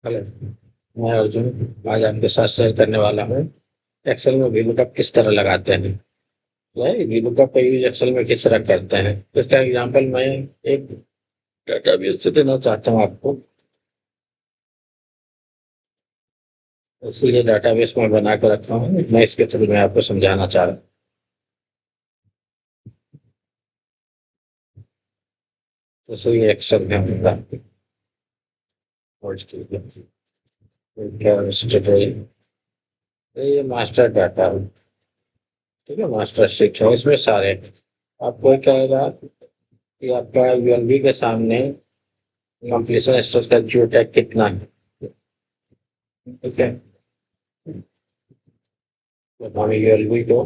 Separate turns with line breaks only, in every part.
Hello. मैं अर्जुन आज आपके साथ शेयर करने वाला हूँ एक्सेल में वीलुकअप किस तरह लगाते हैं या वीलुकअप का यूज एक्सेल में किस तरह करते हैं। तो इसका एग्जांपल मैं एक डेटाबेस से देना चाहता हूँ आपको। इसलिए डेटाबेस में बना कर रखा हूँ, मैं इसके थ्रू मैं आपको समझाना चाह रहा हूँ। तो इसलिए एक्सेल में हमारा खोज कीजिए। ये मास्टर डाटा है, ठीक है। मास्टर शीट है, इसमें सारे आपको क्या कहेगा कि आपका यूएलबी के सामने कंप्लीशन स्टेज का जियो टैग कितना है, ठीक है। तो हम यूएलबी को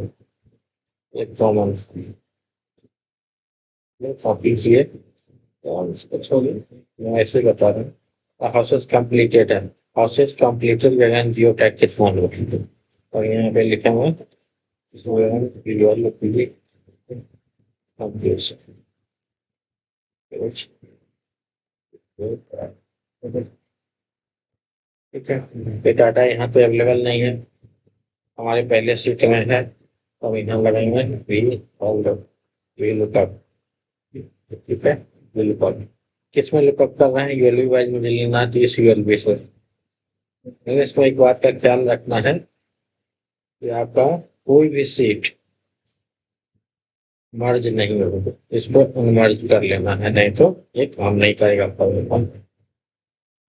एक कॉमन कॉपी किए तो हम इसको छोड़िए। मैं ऐसे ही बता रहा हूँ, हाउसेज कंप्लीटेड है। Houses completed van geo tag के फोन होती है और यहाँ पे लिखा हुआ है कंप्लीशन। ठीक है, ये डाटा यहाँ पे अवेलेबल नहीं है, हमारे पहले सीट में है तो हम यहाँ लगाएंगे वी और वी लुकअप। ठीक है, वी लुकअप किस में लुकअप कर रहे हैं, यूएलबी वाइज मुझे लेना है तो इस यूएलबी से। लेकिन इसमें एक बात का ख्याल रखना है कि आपका कोई भी सीट मर्ज नहीं होगा, इसको अनमर्ज कर लेना है, नहीं तो ये काम नहीं करेगा प्रॉब्लम।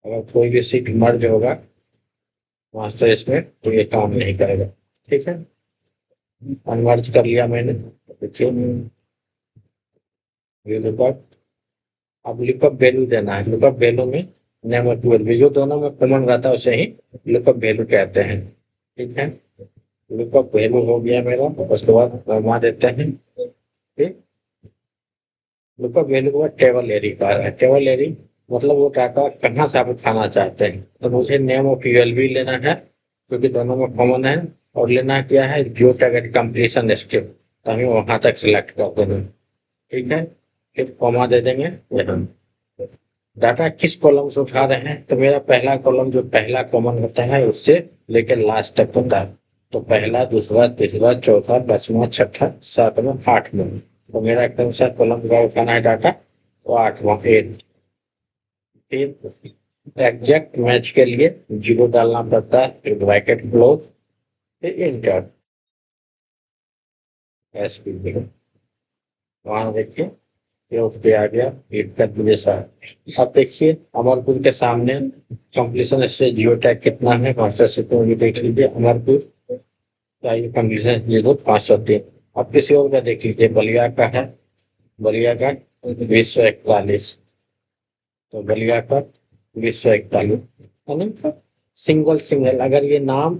अगर कोई भी सीट मर्ज होगा मास्टर इसमें तो ये काम नहीं करेगा। ठीक है, अनमर्ज कर लिया मैंने, देखिए ये लुकअप। अब लुकअप वैल्यू देना है, लुकअप वैल्यू में नेम और ट्वेल्व जो दोनों में कॉमन रहता है उसे ही लुकअप वैल्यू कहते हैं। ठीक है, लुकअप वैल्यू हो गया मेरा, उसके बाद घुमा देते हैं। ठीक, लुकअप वैल्यू के बाद टेबल एरी का है। टेबल एरी मतलब वो डाटा कहाँ से आप उठाना चाहते हैं, तो मुझे नेम ऑफ यूएलबी लेना है क्योंकि दोनों में कॉमन है, और लेना क्या है जो टारगेट कंप्लीशन स्टेप, तो हमें वहां तक सिलेक्ट कर देना। ठीक है, फिर कॉमा दे देंगे यहाँ। डाटा किस कॉलम से उठा रहे हैं, तो मेरा पहला कॉलम जो पहला कॉमन होता है उससे लेकर लास्ट तक होता है। तो पहला, दूसरा, तीसरा, चौथा, पांचवा, छठा, सातवां, आठवां, तो मेरा एकदम सा कॉलम का उठाना है डाटा, तो आठवां एट। फिर एग्जैक्ट मैच के लिए जीरो डालना पड़ता है, फिर ब्रैकेट क्लोज, फिर इंटर। एस पी वहां देखिए ये उस पे आ गया, क्लिक कर दीजिए सर। अब देखिए अमरपुर के सामने कंप्लीशन से जियो टैग कितना है, मास्टर से तो ये देख लीजिए अमरपुर का ये कंप्लीशन 0503। अब किसी और का देख लीजिए, बलिया का है, बलिया का 2041, तो बलिया का 2041 है ना। सिंगल सिंगल अगर ये नाम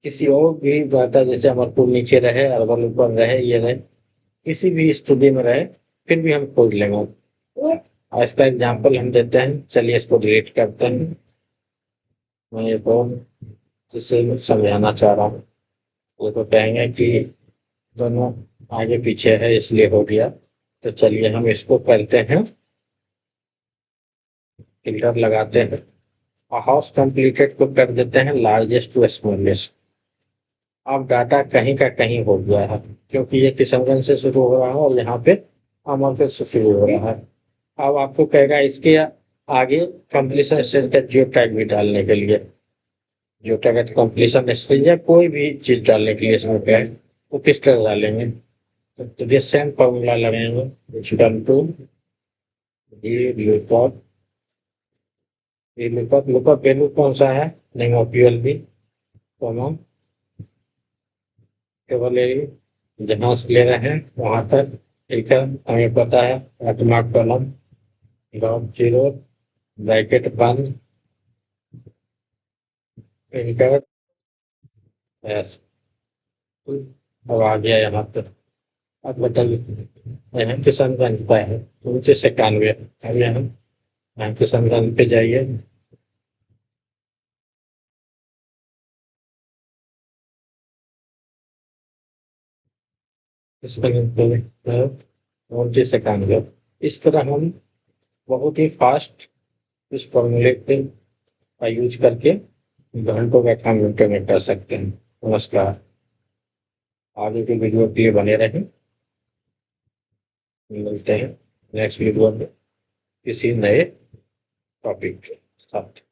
किसी और भी रहता, जैसे अमरपुर नीचे रहे, अरवल ऊपर रहे, ये रहे, किसी भी स्थिति में रहे, फिर भी हम खोज लेंगे। और इसका एग्जाम्पल हम देते हैं, चलिए इसको डिलीट करते हैं। मैं ये तो जिससे समझाना चाह रहा हूँ, वो तो कहेंगे कि दोनों आगे पीछे है इसलिए हो गया। तो चलिए हम इसको करते हैं, फिल्टर लगाते हैं और हाउस कंप्लीटेड को कर देते हैं लार्जेस्ट टू स्मॉलेस्ट। अब डाटा कहीं का कहीं हो गया है, क्योंकि ये किशनगंज से शुरू हो रहा है और यहाँ पे अमरपुर से शुरू हो रहा है। अब आपको कहेगा इसके आगे कंप्लीशन स्टेज का जियो टैग भी डालने के लिए, जियो टैग कंप्लीशन स्टेज या कोई भी चीज डालने के लिए इसमें क्या है, वो किस तरह डालेंगे। तो ये सेम फॉर्मूला लगाएंगे, इक्वल टू ये लुकअप। ये लुकअप वैल्यू कौन सा है, नहीं ओपीएलबी कॉमा केवल जहां से ले रहे हैं वहां तक। ठीक है, हमें पता है आत्मा कॉलम डॉट जीरो ब्रैकेट बंद इंटर एस। अब आ गया यहाँ तक। अब बताइए यहाँ किशनगंज का है 2991। अब यहाँ किशनगंज पे जाइए, किशनगंज पे 2991। इस तरह हम बहुत ही फास्ट इस फॉर्मूले पे का यूज करके घंटों का काम घंटों में कर सकते हैं। नमस्कार। आगे के वीडियो के लिए बने रहें। मिलते हैं नेक्स्ट वीडियो में किसी नए टॉपिक के साथ।